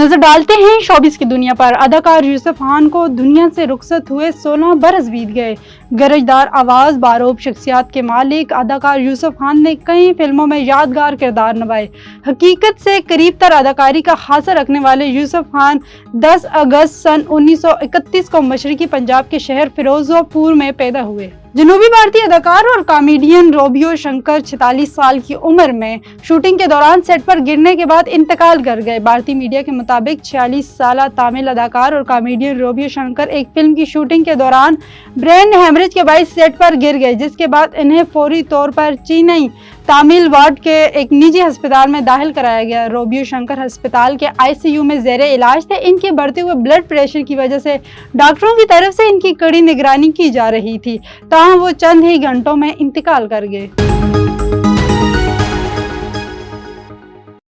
नजर डालते हैं शोबिस की दुनिया पर। अदाकार यूसुफ खान को दुनिया से रुखसत हुए 16 बरस बीत गए। गरजदार आवाज, बारोब शख्सियत के मालिक अदाकार यूसुफ खान ने कई फिल्मों में यादगार किरदार निभाए। हकीकत से करीब तर अदाकारी का खासा रखने वाले यूसुफ खान 10 अगस्त सन 1931 को मशरकी पंजाब के शहर फिरोजपुर में पैदा हुए। जनूबी भारतीय अदाकार और कॉमेडियन रोबियो शंकर 46 साल की उम्र में शूटिंग के दौरान सेट पर गिरने के बाद इंतकाल कर गए। भारतीय मीडिया के मुताबिक 46 साल तमिल अदाकार और कॉमेडियन रोबियो शंकर एक फिल्म की शूटिंग के दौरान ब्रेन हेमरेज के बायस सेट पर गिर गए, जिसके बाद इन्हें फौरी तौर पर चेन्नई तमिल वार्ड के एक निजी अस्पताल में दाखिल कराया गया। रोबियो शंकर अस्पताल के आईसीयू में जेरे इलाज थे। इनके बढ़ते हुए ब्लड प्रेशर की वजह से डॉक्टरों की तरफ से इनकी कड़ी निगरानी की जा रही थी, ताहम वो चंद ही घंटों में इंतकाल कर गए।